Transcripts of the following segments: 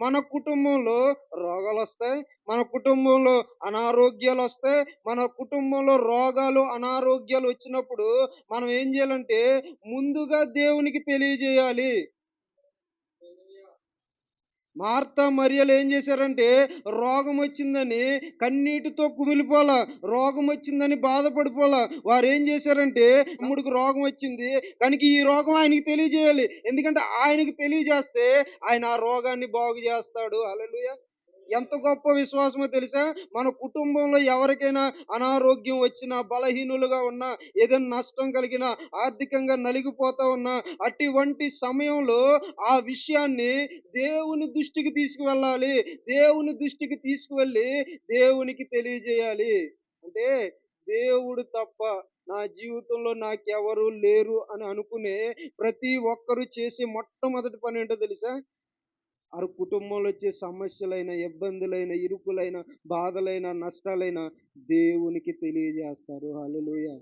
మన కుటుంబంలో రోగాలొస్తాయి. మన కుటుంబంలో అనారోగ్యాలొస్తాయి. మన కుటుంబంలో రోగాలు, అనారోగ్యాలు వచ్చినప్పుడు మనం ఏం చేయాలంటే ముందుగా దేవునికి తెలియజేయాలి. మార్తా, మరియలు ఏం చేశారంటే రోగం వచ్చిందని కన్నీటితో కుమిలిపోలా. రోగం వచ్చిందని బాధపడిపోలా. వారేం చేశారంటే తమ్ముడికి రోగం వచ్చింది కనుక ఈ రోగం ఆయనకి తెలియజేయాలి. ఎందుకంటే ఆయనకి తెలియజేస్తే ఆయన ఆ రోగాన్ని బాగు చేస్తాడు. హల్లెలూయా! ఎంత గొప్ప విశ్వాసమో తెలుసా? మన కుటుంబంలో ఎవరికైనా అనారోగ్యం వచ్చినా, బలహీనులుగా ఉన్నా, ఏదైనా నష్టం కలిగినా, ఆర్థికంగా నలిగిపోతా ఉన్నా, అటువంటి సమయంలో ఆ విషయాన్ని దేవుని దృష్టికి తీసుకువెళ్ళాలి. దేవుని దృష్టికి తీసుకువెళ్ళి దేవునికి తెలియజేయాలి. అంటే దేవుడు తప్ప నా జీవితంలో నాకెవరు లేరు అని అనుకునే ప్రతి ఒక్కరు చేసే మొట్టమొదటి పనేంటో తెలుసా? ఆరు కుటుంబంలో వచ్చే సమస్యలైన, ఇబ్బందులైన, ఇరుకులైన, బాధలైన, నష్టాలైన దేవునికి తెలియజేస్తారు. హల్లెలూయా!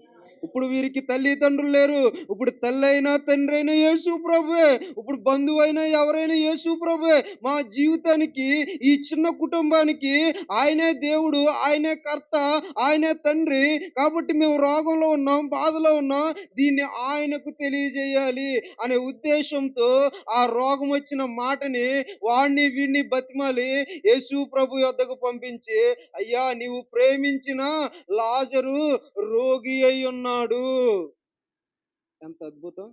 ఇప్పుడు వీరికి తల్లిదండ్రులు లేరు. ఇప్పుడు తల్లైనా, తండ్రైనా యేసు ప్రభువే. ఇప్పుడు బంధువైనా ఎవరైనా యేసు ప్రభువే. మా జీవితానికి, ఈ చిన్న కుటుంబానికి ఆయనే దేవుడు, ఆయనే కర్త, ఆయనే తండ్రి. కాబట్టి మేము రోగంలో ఉన్నాం, బాధలో ఉన్నాం. దీన్ని ఆయనకు తెలియజేయాలి అనే ఉద్దేశంతో ఆ రోగం వచ్చిన మాటని వాడిని వీడిని బతిమాలి యేసు ప్రభు యొద్దకు పంపించి, అయ్యా నీవు ప్రేమించిన లాజరు రోగి అయి ఉన్నాడు. ఎంత అద్భుతం!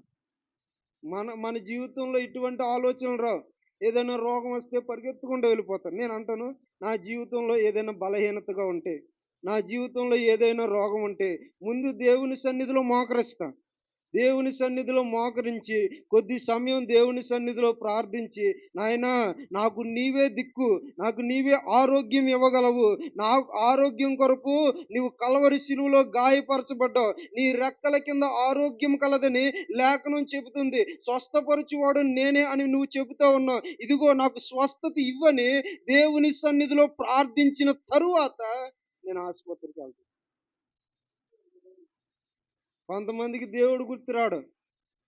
మన మన జీవితంలో ఇటువంటి ఆలోచనలు రావు. ఏదైనా రోగం వస్తే పరిగెత్తుకుంటూ వెళ్ళిపోతాను. నేను అంటాను, నా జీవితంలో ఏదైనా బలహీనతగా ఉంటే, నా జీవితంలో ఏదైనా రోగం ఉంటే ముందు దేవుని సన్నిధిలో మోకరిస్తా. దేవుని సన్నిధిలో మోకరించి కొద్ది సమయం దేవుని సన్నిధిలో ప్రార్థించి, నాయనా నాకు నీవే దిక్కు, నాకు నీవే ఆరోగ్యం ఇవ్వగలవు. నా ఆరోగ్యం కొరకు నీవు కల్వరి శిలువలో గాయపరచబడ్డావు. నీ రెక్కల కింద ఆరోగ్యం కలదని లేఖనం చెబుతుంది. స్వస్థపరచువాడు నేనే అని నువ్వు చెబుతా ఉన్నావు. ఇదిగో నాకు స్వస్థత ఇవ్వని దేవుని సన్నిధిలో ప్రార్థించిన తరువాత నేను ఆసుపత్రికి వెళ్తాను. కొంతమందికి దేవుడు గుర్తురాడు.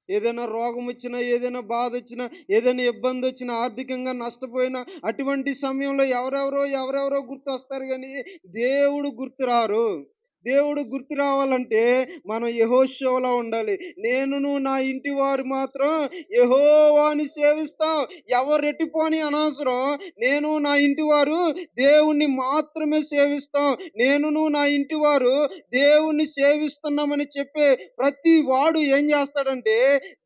ఏదైనా రోగం వచ్చినా, ఏదైనా బాధ వచ్చినా, ఏదైనా ఇబ్బంది వచ్చినా, ఆర్థికంగా నష్టపోయినా అటువంటి సమయంలో ఎవరెవరో గుర్తొస్తారు గానీ దేవుడు గుర్తురారు. దేవుడు గుర్తు రావాలంటే మనం యెహోషువలా ఉండాలి. నేనును నా ఇంటి వారు మాత్రం యెహోవాని సేవిస్తాం. ఎవరెట్టిపోని అనవసరం. నేను నా ఇంటి వారు దేవుణ్ణి మాత్రమే సేవిస్తాం. నేనును నా ఇంటి వారు దేవుణ్ణి సేవిస్తున్నామని చెప్పే ప్రతి వాడు ఏం చేస్తాడంటే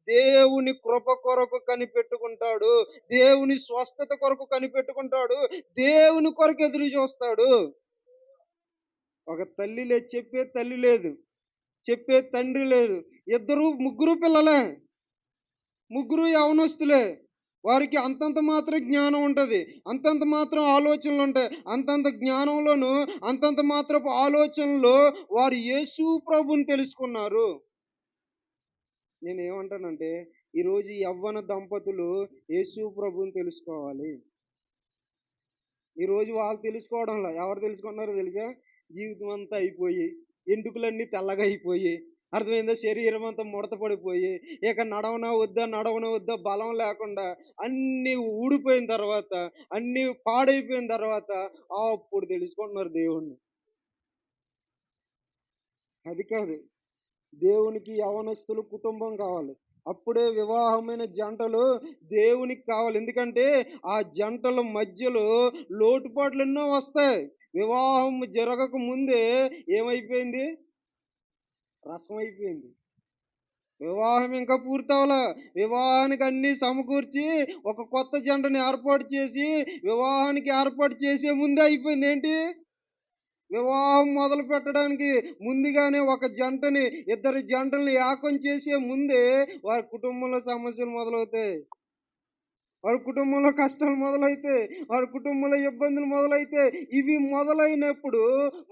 దేవుని కృప కొరకు కనిపెట్టుకుంటాడు. దేవుని స్వస్థత కొరకు కనిపెట్టుకుంటాడు. దేవుని కొరకు ఎదురు చూస్తాడు. ఒక తల్లి లేదు, చెప్పే తల్లి లేదు, చెప్పే తండ్రి లేదు. ముగ్గురు పిల్లలే, ముగ్గురు యవనస్తులే. వారికి అంతంత మాత్రం జ్ఞానం ఉంటది. అంతంత మాత్రం ఆలోచనలు ఉంటాయి. అంతంత జ్ఞానంలోను అంతంత మాత్రపు ఆలోచనలో వారు యేసు ప్రభుని తెలుసుకున్నారు. నేనేమంటానంటే ఈరోజు యవ్వన దంపతులు యేసు ప్రభుని తెలుసుకోవాలి. ఈరోజు వాళ్ళు తెలుసుకోవడంలా. ఎవరు తెలుసుకున్నారో తెలుసా? జీవితం అంతా అయిపోయి, ఎంటుకలన్నీ తెల్లగా అయిపోయి, అర్థమైందా? శరీరం అంతా ముడత పడిపోయి, ఇక నడవనా వద్దా బలం లేకుండా అన్నీ ఊడిపోయిన తర్వాత, అన్నీ పాడైపోయిన తర్వాత అప్పుడు తెలుసుకుంటున్నారు దేవుణ్ణి. అది కాదు. దేవునికి యవనస్తులు కుటుంబం కావాలి. అప్పుడే వివాహమైన జంటలు దేవునికి కావాలి. ఎందుకంటే ఆ జంటల మధ్యలో లోటుపాట్లు ఎన్నో వస్తాయి. వివాహం జరగక ముందే ఏమైపోయింది? రసమైపోయింది. వివాహం ఇంకా పూర్తవలా. వివాహానికి అన్నీ సమకూర్చి ఒక కొత్త జంటని ఏర్పాటు చేసి వివాహానికి ఏర్పాటు చేసే ముందే అయిపోయింది. ఏంటి? వివాహం మొదలు పెట్టడానికి ముందుగానే ఇద్దరి జంటల్ని ఏకం చేసే ముందే వారి కుటుంబంలో సమస్యలు మొదలవుతాయి. వారి కుటుంబంలో కష్టాలు మొదలైతే, వారి కుటుంబంలో ఇబ్బందులు మొదలైతే, ఇవి మొదలైనప్పుడు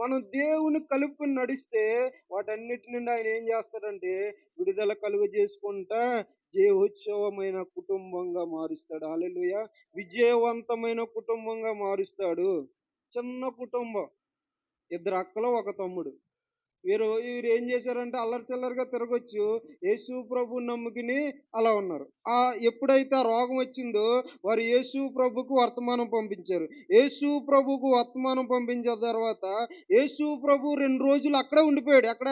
మనం దేవుని కలుపుకొని నడిస్తే వాటన్నిటి నుండి ఆయన ఏం చేస్తాడంటే విడుదల కలుగజేసుకుంటా జయోత్సవమైన కుటుంబంగా మారుస్తాడు. హల్లెలూయా! విజయవంతమైన కుటుంబంగా మారుస్తాడు. చిన్న కుటుంబం. ఇద్దరు అక్కలు, ఒక తమ్ముడు. వీరేం చేశారంటే అల్లరి చిల్లరగా తిరగొచ్చు. యేసు ప్రభువుని నమ్ముకుని అలా ఉన్నారు. ఎప్పుడైతే ఆ రోగం వచ్చిందో వారు యేసు ప్రభువుకు వర్తమానం పంపించారు. యేసు ప్రభువుకు వర్తమానం పంపించిన తర్వాత యేసు ప్రభు 2 రోజులు అక్కడే ఉండిపోయాడు. ఎక్కడ?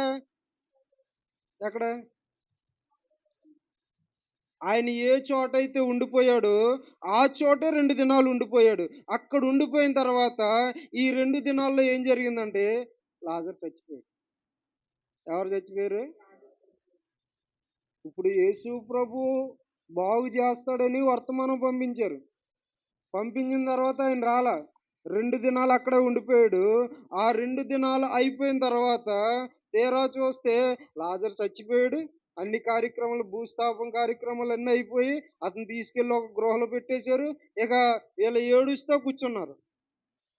ఆయన ఏ చోటైతే ఉండిపోయాడో ఆ చోటే 2 దినాలు ఉండిపోయాడు. అక్కడ ఉండిపోయిన తర్వాత ఈ 2 దినాల్లో ఏం జరిగిందంటే లాజరు చచ్చిపోయాడు. ఎవరు చచ్చిపోయారు? ఇప్పుడు యేసు ప్రభు బాగు చేస్తాడని వర్తమానం పంపించారు. పంపించిన తర్వాత ఆయన రాలా. 2 దినాలు అక్కడే ఉండిపోయాడు. ఆ 2 దినాలు అయిపోయిన తర్వాత తీరా చూస్తే లాజరు చచ్చిపోయాడు. అన్ని కార్యక్రమాలు భూస్థాపన కార్యక్రమాలన్నీ అయిపోయి అతన్ని తీసుకెళ్ళి ఒక గృహలో పెట్టేశారు. ఇక వీళ్ళు ఏడుస్తా కూర్చున్నారు.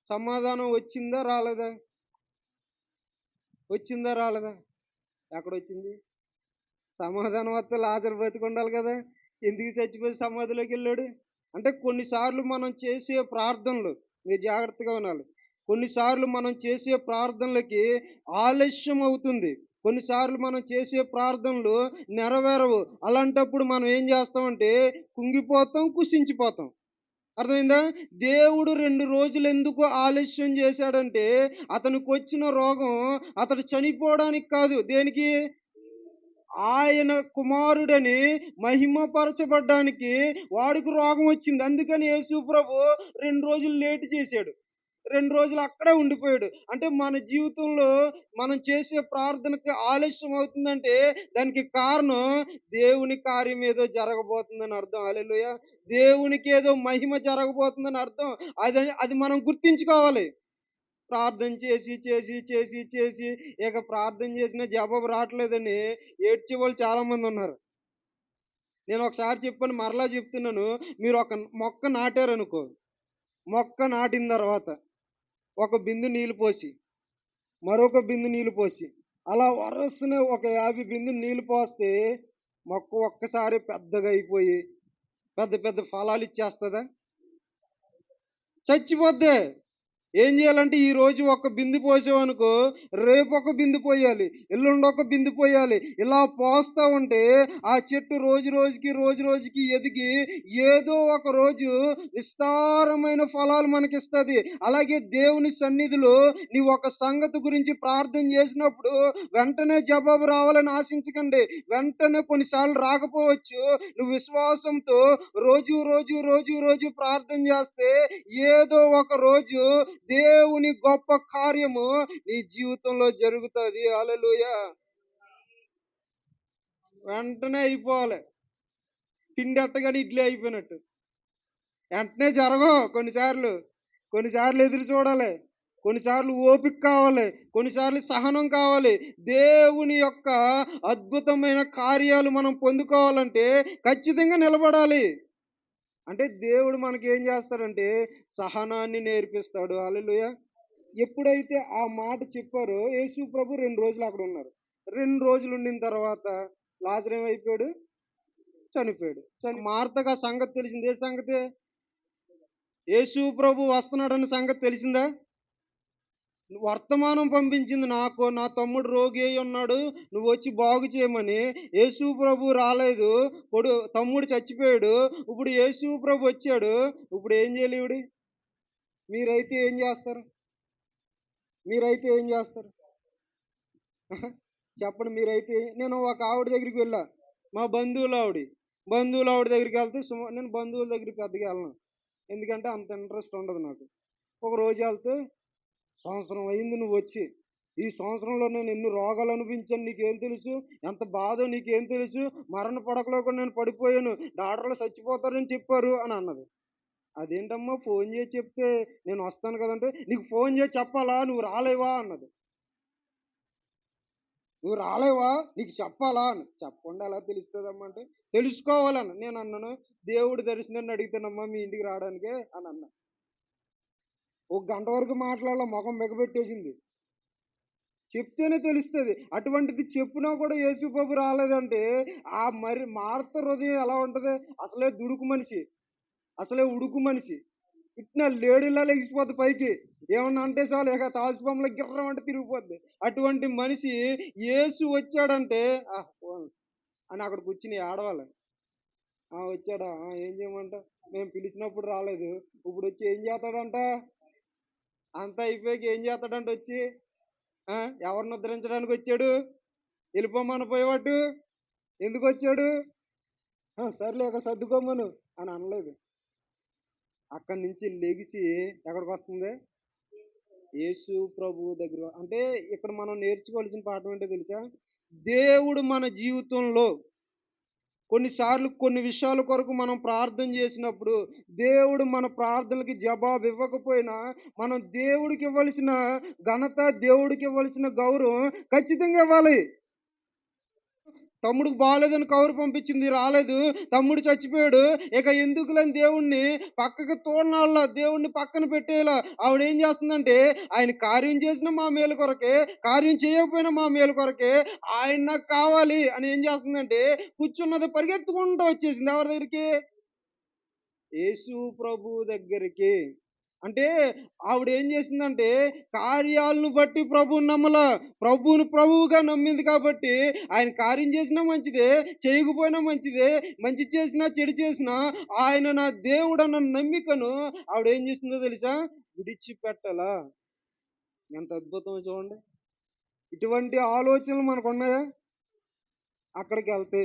సమాధానం వచ్చిందా? రాలేదా? వచ్చిందా? రాలేదా? ఎక్కడొచ్చింది? సమాధానం వస్తే లాజరు బతికుండాలి కదా! ఎందుకు చచ్చిపోయి సమాధిలోకెళ్ళాడు? అంటే కొన్నిసార్లు మనం చేసే ప్రార్థనలు మీరు జాగ్రత్తగా వినాలి. కొన్నిసార్లు మనం చేసే ప్రార్థనలకి ఆలస్యం అవుతుంది. కొన్నిసార్లు మనం చేసే ప్రార్థనలు నెరవేరవు. అలాంటప్పుడు మనం ఏం చేస్తామంటే కుంగిపోతాం, కుసించిపోతాం. అర్థమైందా? దేవుడు 2 రోజులెందుకు ఆలస్యం చేశాడంటే అతనికొచ్చిన రోగం అతడు చనిపోవడానికి కాదు. దేనికి? ఆయన కుమారుడని మహిమపరచబడ్డానికి వాడికి రోగం వచ్చింది. అందుకని యేసు ప్రభు 2 రోజులు లేట్ చేశాడు. 2 రోజులు అక్కడే ఉండిపోయాడు. అంటే మన జీవితంలో మనం చేసే ప్రార్థనకి ఆలస్యం అవుతుందంటే దానికి కారణం దేవుని కార్యం ఏదో జరగబోతుందని అర్థం. హల్లెలూయా! దేవునికేదో మహిమ జరగబోతుందని అర్థం. అది మనం గుర్తించుకోవాలి. ప్రార్థన చేసి ఇక ప్రార్థన చేసినా జవాబు రావట్లేదని ఏడ్చేవాళ్ళు చాలా మందున్నారు. నేనొకసారి చెప్పాను, మరలా చెప్తున్నాను. మీరు ఒక మొక్క నాటారనుకో, మొక్క నాటిన తర్వాత ఒక బిందె నీళ్లు పోసి, మరొక బిందె నీళ్లు పోసి, అలా వరసనే ఒక 50 బిందెలు నీళ్లు పోస్తే మొక్క ఒక్కసారి పెద్దగా అయిపోయి పెద్ద పెద్ద ఫలాలిచ్చేస్తదా? చచ్చిపోద్ది. ఏం చేయాలంటే ఈరోజు ఒక బిందె పోసావనుకో, రేపు ఒక బిందె పోయాలి. ఎల్లుండి ఒక బిందె పోయాలి. ఇలా పోస్తా ఉంటే ఆ చెట్టు రోజు రోజుకి ఎదిగి ఏదో ఒక రోజు విస్తారమైన ఫలాలు మనకిస్తది. అలాగే దేవుని సన్నిధిలో నీవు ఒక సంగతి గురించి ప్రార్థన చేసినప్పుడు వెంటనే జవాబు రావాలని ఆశించకండి. వెంటనే కొన్నిసార్లు రాకపోవచ్చు. నువ్వు విశ్వాసంతో రోజు ప్రార్థన చేస్తే ఏదో ఒక రోజు దేవుని గొప్ప కార్యము నీ జీవితంలో జరుగుతది. హల్లెలూయా! వెంటనే అయిపోవాలి. పిండి ఎట్టగానే ఇడ్లీ అయిపోయినట్టు. వెంటనే జరగవు కొన్నిసార్లు. కొన్నిసార్లు ఎదురు చూడాలి. కొన్నిసార్లు ఓపిక కావాలి. కొన్నిసార్లు సహనం కావాలి. దేవుని యొక్క అద్భుతమైన కార్యాలు మనం పొందుకోవాలంటే ఖచ్చితంగా నిలబడాలి. అంటే దేవుడు మనకేం చేస్తాడంటే సహనాన్ని నేర్పిస్తాడు. హల్లెలూయా! ఎప్పుడైతే ఆ మాట చెప్పారో యేసు ప్రభు 2 రోజులు అక్కడ ఉన్నారు. 2 రోజులు ఉండిన తర్వాత లాజరు ఏమైపోయాడు? చనిపోయాడు. మార్తకు ఆ సంగతి తెలిసింది. ఏ సంగతి? యేసు ప్రభు వస్తున్నాడన్న సంగతి తెలిసిందా? వర్తమానం పంపించింది నాకు. నా తమ్ముడు రోగి అయి ఉన్నాడు. నువ్వొచ్చి బాగు చేయమని. యేసు ప్రభు రాలేదు. తమ్ముడు చచ్చిపోయాడు. ఇప్పుడు యేసు ప్రభు వచ్చాడు. ఇప్పుడు ఏం చేయాలి ఈవిడ? మీరైతే ఏం చేస్తారు? మీరైతే ఏం చేస్తారు? చెప్పండి మీరైతే నేను ఒక ఆవిడ దగ్గరికి వెళ్ళా. మా బంధువుల ఆవిడ దగ్గరికెళ్తే నేను బంధువుల దగ్గరికి పెద్దగా ఎళ్ళను. ఎందుకంటే అంత ఇంట్రెస్ట్ ఉండదు నాకు. ఒక రోజు ఎళ్తే, "సంవత్సరం అయింది నువ్వొచ్చి. ఈ సంవత్సరంలో నేను ఎన్ని రోగాలు అనుభవించాను నీకేం తెలుసు? ఎంత బాధో నీకేం తెలుసు? మరణ పడకలో కూడా నేను పడిపోయాను. డాక్టర్లు చచ్చిపోతారని చెప్పారు" అని అన్నది. "అదేంటమ్మా ఫోను చేసి చెప్తే నేను వస్తాను కదంటే" "నీకు ఫోను చేసి చెప్పాలా? నువ్వు రాలేవా?" అన్నది. నువ్వు రాలేవా? నీకు చెప్పాలా అని. చెప్పకుండా ఎలా తెలుస్తదమ్మా అంటే, తెలుసుకోవాలని. నేనన్నాను, దేవుడి దర్శనాన్ని అడిగితేనమ్మా మీ ఇంటికి రావడానికే అని అన్నా. ఒక గంట వరకు మాట్లాడలా. మొఖం బిగబెట్టేసింది. చెప్తేనే తెలుస్తది. అటువంటిది చెప్పినా కూడా యేసు ప్రభు రాలేదంటే, మరి మార్త హృదయం ఎలా ఉంటది? అసలే దుడుకు మనిషి. అసలే ఉడుకు మనిషి. ఇట్న లేడీలా లెగిసిపోద్ది పైకి. ఏమన్నా అంటే చాలు ఇక తాచుపాములా గిర్రమంటే తిరిగిపోద్ది. అటువంటి మనిషి యేసు వచ్చాడంటే పోనీ అని అక్కడ కూర్చొని ఏడవాలి. వచ్చాడా? ఏం చేయమంటావు? మేము పిలిచినప్పుడు రాలేదు. ఇప్పుడొచ్చి ఏం చేస్తాడంట? అంతా అయిపోయాక ఏం చేస్తాడంట వచ్చి? ఆ! ఎవరిని ఉద్ధరించడానికి వచ్చాడు? ఎళ్ళిపోమని పోయేవాడు. ఎందుకొచ్చాడు? సర్లే ఇక సర్దుకోమను అని అనలేదు. అక్కడి నుంచి లెగిసి ఎక్కడికొస్తుంది? యేసు ప్రభువు దగ్గర అంటే ఇక్కడ మనం నేర్చుకోవాల్సిన పాఠం ఏంటో తెలుసా? దేవుడు మన జీవితంలో కొన్నిసార్లు కొన్ని విషయాల కొరకు మనం ప్రార్థన చేసినప్పుడు, దేవుడు మన ప్రార్థనలకి జవాబు ఇవ్వకపోయినా, మనం దేవుడికి ఇవ్వాల్సిన ఘనత, దేవుడికి ఇవ్వాల్సిన గౌరవం ఖచ్చితంగా ఇవ్వాలి. తమ్ముడికి బాలేదని కబురు పంపించింది రాలేదు. తమ్ముడు చచ్చిపోయాడు. ఇక ఎందుకులని దేవుడిని పక్కకి తోలనాడలా. దేవుడిని పక్కన పెట్టేయలా. ఆవిడేం చేస్తుందంటే, ఆయన కార్యం చేసినా మా మేలు కొరకే, కార్యం చేయకపోయినా మా మేలు కొరకే. ఆయన నాకు కావాలి అని ఏం చేస్తుందంటే, కూర్చున్నది పరిగెత్తుకుంటూ వచ్చేసింది. ఎవరి దగ్గరికి? యేసు ప్రభువు దగ్గరికి. అంటే ఆవిడేం చేసిందంటే, కార్యాలను బట్టి ప్రభువుని నమ్మలా. ప్రభువుని ప్రభువుగా నమ్మింది కాబట్టి, ఆయన కార్యం చేసినా మంచిదే, చేయకపోయినా మంచిదే, మంచి చేసినా, చెడు చేసినా, ఆయన నా దేవుడన్న నమ్మికను ఆవిడేం చేసిందో తెలుసా? విడిచిపెట్టలా. ఎంత అద్భుతమో చూడండి. ఇటువంటి ఆలోచనలు మనకున్నాయా? అక్కడికెళ్తే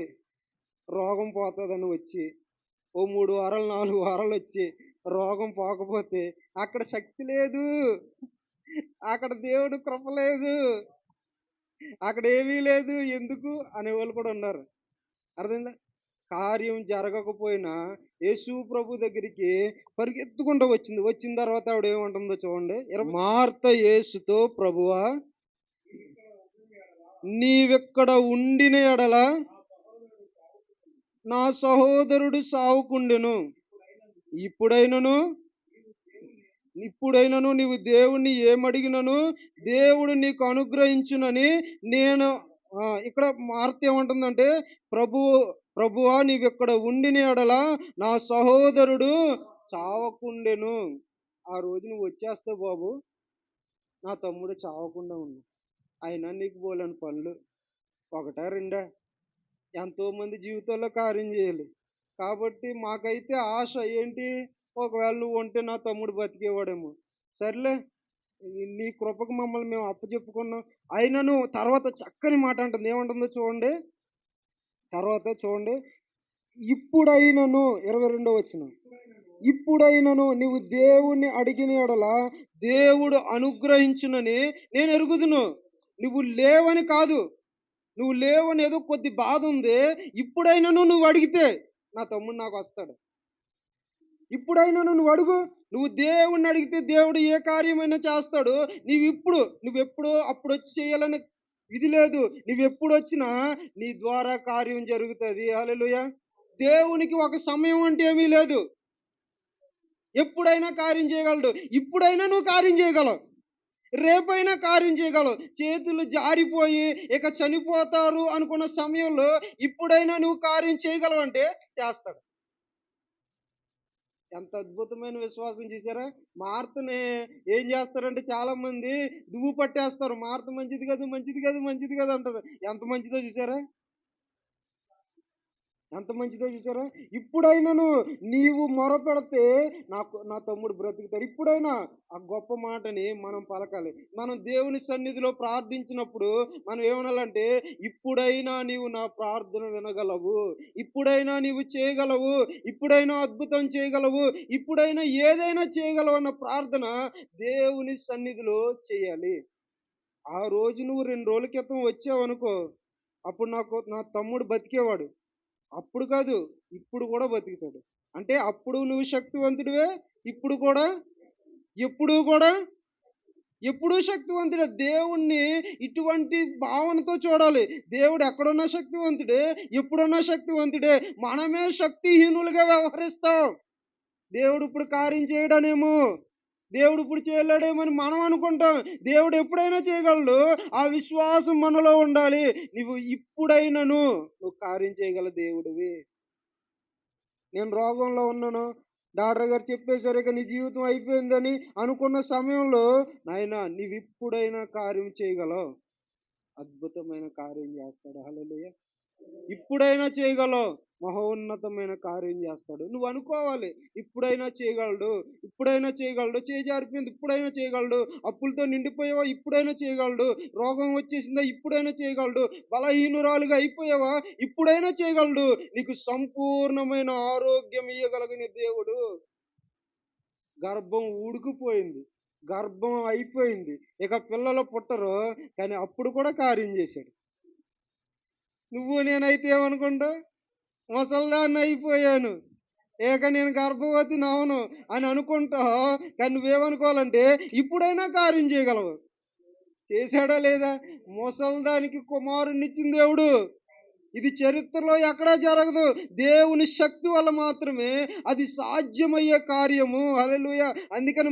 రోగం పోతదని వచ్చి, ఓ 3 వారాలు, 4 వారాలొచ్చి, రోగం పోకపోతే అక్కడ శక్తి లేదు. అక్కడ దేవుడి కృప లేదు. అక్కడేమీ లేదు. ఎందుకు అనేవాళ్ళు కూడా ఉన్నారు. అర్థమైందా? కార్యం జరగకపోయినా యేసు ప్రభు దగ్గరికి పరిగెత్తుకుంటూ వచ్చింది. వచ్చిన తర్వాత ఆవిడేమంటుందో చూడండి. మార్త యేసుతో ప్రభువా నీవిక్కడ ఉండిన ఎడల నా సహోదరుడు సావుకుండెను. ఇప్పుడైనను ఇప్పుడైనను నీవు దేవుణ్ణి ఏమడిగినను దేవుడు నీకు అనుగ్రహించునని నేను ఇక్కడ మార్త ఏమంటుందంటే ప్రభువు ప్రభువా నీవిక్కడ ఉండిన ఎడల నా సహోదరుడు చావకుండెను. ఆ రోజు నువ్వు వచ్చేస్తావు బాబు, నా తమ్ముడు చావకుండా ఉండు. అయినా నీకు బోలెని పనులు. ఒకటా రెండా? ఎంతో మంది జీవితాల్లో కార్యం చేయాలి. కాబట్టి మాకైతే ఆశ ఏంటి? ఒకవేళ నువ్వు ఉంటే నా తమ్ముడు బతికేవాడేమో. సర్లే నీ కృపకు మమ్మల్ని మేము అప్పజెప్పుకున్నాం. అయినను తర్వాత చక్కని మాట అంటుంది. ఏమంటుందో చూడండి. తర్వాత చూడండి. ఇప్పుడైనను 22వ వచనం. ఇప్పుడైనను నీవు దేవుణ్ణి అడిగిన యెడల దేవుడు అనుగ్రహించునని నేను ఎరుగుదును. నువ్వు లేవని కాదు. నువ్వు లేవని ఏదో కొద్ది బాధ ఉంది. ఇప్పుడైనను నువ్వు అడిగితే నా తమ్ముడు నాకొస్తాడు. ఇప్పుడైనను నువ్వు అడుగు. నువ్వు దేవుణ్ణి అడిగితే దేవుడు ఏ కార్యమైనా చేస్తాడు. నువ్వెప్పుడో అప్పుడొచ్చి చేయాలని ఇది లేదు. నువ్వెప్పుడొచ్చినా నీ ద్వారా కార్యం జరుగుతది. హల్లెలూయా! దేవునికి ఒక సమయం అంటే ఏమీ లేదు. ఎప్పుడైనా కార్యం చేయగలడు. ఇప్పుడైనా నువ్వు కార్యం చేయగలవు. రేపైనా కార్యం చేయగలవు. చేతులు జారిపోయి ఇక చనిపోతారు అనుకున్న సమయంలో ఇప్పుడైనా నువ్వు కార్యం చేయగలవంటే చేస్తాడు. ఎంత అద్భుతమైన విశ్వాసం చూసారా? మార్తని ఏం చేస్తారంటే చాలా మంది దువ్వు పట్టేస్తారు. మార్త మంచిది కాదు, మంచిది కాదు, మంచిది కాదు అంటారు. ఎంత మంచిదో చూసారా? ఎంత మంచిదో చూసారా? ఇప్పుడైనను నీవు మొరపెడితే నా తమ్ముడు బ్రతుకుతాడు. ఇప్పుడైనా ఆ గొప్ప మాటని మనం పలకాలి. మనం దేవుని సన్నిధిలో ప్రార్థించినప్పుడు మనం ఏమనాలంటే, ఇప్పుడైనా నీవు నా ప్రార్థన వినగలవు. ఇప్పుడైనా నీవు చేయగలవు. ఇప్పుడైనా అద్భుతం చేయగలవు. ఇప్పుడైనా ఏదైనా చేయగలవు అన్న ప్రార్థన దేవుని సన్నిధిలో చేయాలి. ఆ రోజు నువ్వు 2 రోజుల క్రితం వచ్చావనుకో, అప్పుడు నా తమ్ముడు బతికేవాడు. అప్పుడు కాదు, ఇప్పుడు గూడా బతుకుతాడు. అంటే అప్పుడు నువ్వు శక్తివంతుడివే, ఇప్పుడు కూడా, ఎప్పుడూ కూడా, ఎప్పుడూ శక్తివంతుడే. దేవుణ్ణి ఇటువంటి భావనతో చూడాలి. దేవుడు ఎక్కడున్నా శక్తివంతుడే, ఎప్పుడున్నా శక్తివంతుడే. మనమే శక్తిహీనులుగా వ్యవహరిస్తాం. దేవుడు ఇప్పుడు కార్యం చేయడనేమో, దేవుడు ఇప్పుడు చేయలేడేమో అని మనం అనుకుంటాం. దేవుడు ఎప్పుడైనా చేయగలడు. ఆ విశ్వాసం మనలో ఉండాలి. నువ్వు కార్యం చేయగల దేవుడివి. నేను రోగంలో ఉన్నాను. డాక్టర్ గారు చెప్పేసారు ఇక నీ జీవితం అయిపోయిందని అనుకున్న సమయంలో, నాయనా నీవిప్పుడైనా కార్యం చేయగలవు. అద్భుతమైన కార్యం చేస్తాడు. హల్లెలూయా! ఇప్పుడైనా చేయగలవు. మహోన్నతమైన కార్యం చేస్తాడు. నువ్వు అనుకోవాలి. ఇప్పుడైనా చేయగలడు. ఇప్పుడైనా చేయగలడు. చేయి జారిపోయింది. ఇప్పుడైనా చేయగలడు. అప్పులతో నిండిపోయావా? ఇప్పుడైనా చేయగలడు. రోగం వచ్చేసిందా? ఇప్పుడైనా చేయగలడు. బలహీనురాలుగా అయిపోయావా? ఇప్పుడైనా చేయగలడు. నీకు సంపూర్ణమైన ఆరోగ్యం ఇయ్యగలిగిన దేవుడు. గర్భం ఊడుకుపోయింది. గర్భం అయిపోయింది. ఇక పిల్లలు పుట్టరు. కానీ అప్పుడు కూడా కార్యం చేశాడు. నువ్వు నేనైతే ఏమనుకుంటావు? ముసలిదాన్ని అయిపోయాను. ఇక నేను గర్భవతిని అవును అని అనుకుంటావు. కానీ నువ్వేమనుకోవాలంటే ఇప్పుడైనా కార్యం చేయగలవు. చేశాడా లేదా? ముసలిదానికి కుమారుణ్ణిచ్చిన దేవుడు. ఇది చరిత్రలో ఎక్కడా జరగదు. దేవుని శక్తి వల్ల మాత్రమే అది సాధ్యమయ్యే కార్యము. హల్లెలూయా! అందుకని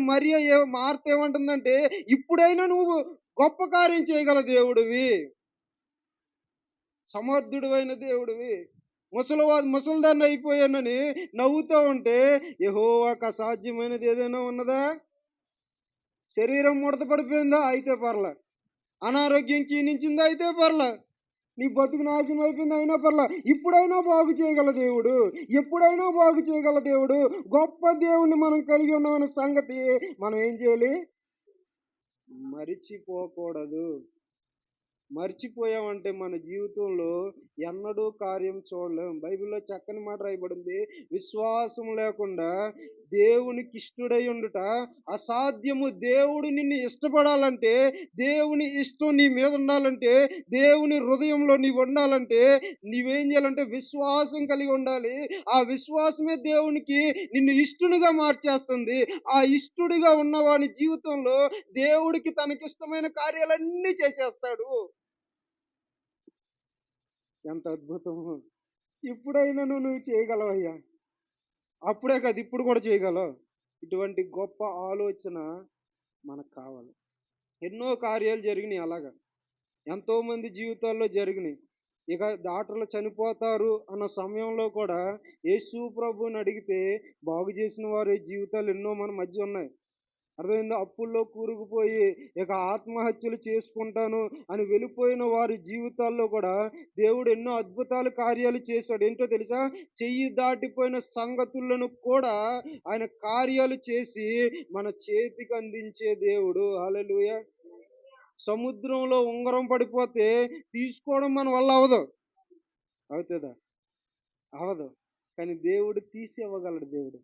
మార్త ఏమంటుందంటే, ఇప్పుడైనా నువ్వు గొప్ప కార్యం చేయగల దేవుడివి. సమర్థుడివైన దేవుడివి. ముసలిదాన్ని అయిపోయానని నవ్వుతూ ఉంటే, యెహోవాకు అసాధ్యమైనది ఏదైనా ఉన్నదా? శరీరం ముడత పడిపోయిందా? అయితే పర్లా. అనారోగ్యం క్షీణించిందా? అయితే పర్లా. నీ బతుకు నాశనం అయిపోయింది అయినా పర్లా. ఇప్పుడైనా బాగు చేయగల దేవుడు. ఎప్పుడైనా బాగు చేయగల దేవుడు. గొప్ప దేవుణ్ణి మనం కలిగి ఉన్నామన్న సంగతి మనం ఏం చేయాలి? మరిచిపోకూడదు. మర్చిపోయామంటే మన జీవితంలో ఎన్నడూ కార్యం చూడలేం. బైబిల్‌లో చక్కని మాట రాయబడింది. విశ్వాసం లేకుండా దేవునికి ఇష్టుడై ఉండుట అసాధ్యము. దేవుడు నిన్ను ఇష్టపడాలంటే, దేవుని ఇష్టం నీ మీద ఉండాలంటే, దేవుని హృదయంలో నీవు ఉండాలంటే, నీవేం చేయాలంటే విశ్వాసం కలిగి ఉండాలి. ఆ విశ్వాసమే దేవునికి నిన్ను ఇష్టునిగా మార్చేస్తుంది. ఆ ఇష్టుడిగా ఉన్నవాని జీవితంలో దేవుడికి తనకిష్టమైన కార్యాలన్నీ చేసేస్తాడు. ఎంత అద్భుతమో! ఇప్పుడైనను నువ్వు చేయగలవయ్యా. అప్పుడే కాదు ఇప్పుడు కూడా చేయగలవు. ఇటువంటి గొప్ప ఆలోచన మనకు కావాలి. ఎన్నో కార్యాలు జరిగినాయి అలాగా. ఎంతోమంది జీవితాల్లో జరిగినాయి. ఇక డాక్టర్లు చనిపోతారు అన్న సమయంలో కూడా యేసు ప్రభువుని అడిగితే బాగు చేసిన వారి జీవితాలు ఎన్నో మన మధ్య ఉన్నాయి. అర్థమైందా? అప్పుల్లో కూరుకుపోయి ఇక ఆత్మహత్యలు చేసుకుంటాను అని వెళ్ళిపోయిన వారి జీవితాల్లో కూడా దేవుడు ఎన్నో అద్భుతాలు కార్యాలు చేశాడు. ఏంటో తెలుసా? చెయ్యి దాటిపోయిన సంగతులను కూడా ఆయన కార్యాలు చేసి మన చేతికి అందించే దేవుడు. హల్లెలూయా! సముద్రంలో ఉంగరం పడిపోతే తీసుకోవడం మన వల్ల అవ్వదు. అవుతదా? అవ్వదు. కానీ దేవుడు తీసి ఇవ్వగలడు దేవుడు.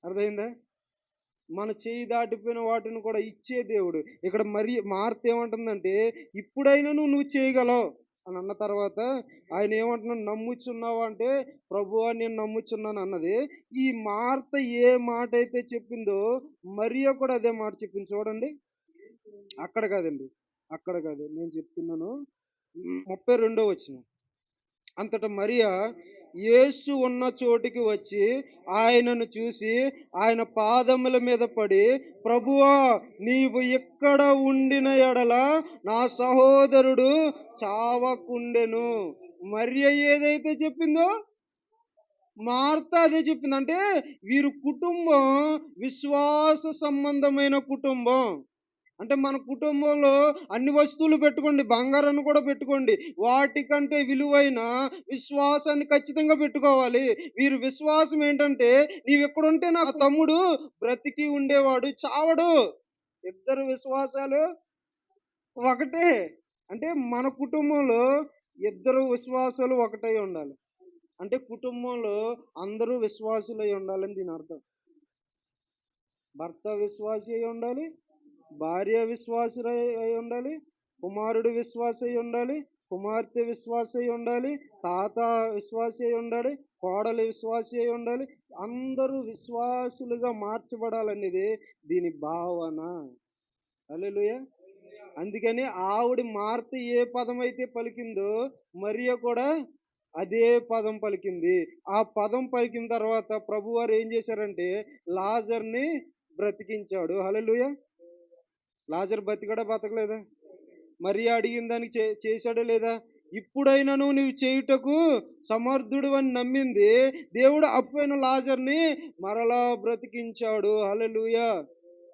అర్థమైందా? మన చెయ్యి దాటిపోయిన వాటిని కూడా ఇచ్చే దేవుడు. ఇక్కడ మార్త ఏమంటుందంటే, ఇప్పుడైనను నువ్వు చేయగలవు అని అన్న తర్వాత ఆయన ఏమంటున్నాడు? నమ్ముచున్నావా అంటే, ప్రభువా నేను నమ్ముచున్నాను అన్నది. ఈ మార్త ఏ మాట అయితే చెప్పిందో మరియ కూడా అదే మాట చెప్పింది చూడండి. అక్కడ కాదండి. అక్కడ కాదు. నేను చెప్తున్నాను. 32వ వచనం. అంతట మరియ యేసు ఉన్న చోటికి వచ్చి ఆయనను చూసి ఆయన పాదముల మీద పడి, ప్రభువా నీవు ఇక్కడ ఉండిన ఎడల నా సహోదరుడు చావకుండెను. మరియ ఏదైతే చెప్పిందో మార్త అదే చెప్పింది. అంటే వీరి కుటుంబం విశ్వాస సంబంధమైన కుటుంబం. అంటే మన కుటుంబంలో అన్ని వస్తువులు పెట్టుకోండి. బంగారాన్ని కూడా పెట్టుకోండి. వాటికంటే విలువైన విశ్వాసాన్ని ఖచ్చితంగా పెట్టుకోవాలి. వీరి విశ్వాసం ఏంటంటే, నీవిక్కడుంటే నా తమ్ముడు బ్రతికి ఉండేవాడు, చావడు. ఇద్దరు విశ్వాసాలు ఒకటే. అంటే మన కుటుంబంలో ఇద్దరు విశ్వాసాలు ఒకటై ఉండాలి. అంటే కుటుంబంలో అందరూ విశ్వాసులై ఉండాలని దీని అర్థం. భర్త విశ్వాసి అయి ఉండాలి. భార్య విశ్వాసులై అయి ఉండాలి. కుమారుడు విశ్వాసి అయి ఉండాలి. కుమార్తె విశ్వాసి అయి ఉండాలి. తాత విశ్వాసి అయి ఉండాలి. కోడలు విశ్వాసి అయి ఉండాలి. అందరూ విశ్వాసులుగా మార్చబడాలనేది దీని భావన. హల్లెలూయా! అందుకని ఆవిడ మార్త ఏ పదమైతే పలికిందో మరియ కూడా అదే పదం పలికింది. ఆ పదం పలికిన తర్వాత ప్రభువారు ఏం చేశారంటే లాజర్‌ని బ్రతికించాడు. హల్లెలూయా! లాజర్ బతికాడా? బతకలేదా? మరియ అడిగిన దానికి చేశాడా లేదా? ఇప్పుడైనను నీవు చేయుటకు సమర్థుడు అని నమ్మింది. దేవుడు అప్పైన లాజర్‌ని మరలా బ్రతికించాడు. హల్లెలూయా!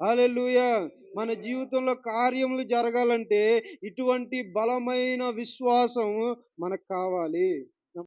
హల్లెలూయా! మన జీవితంలో కార్యములు జరగాలంటే ఇటువంటి బలమైన విశ్వాసం మనకు కావాలి.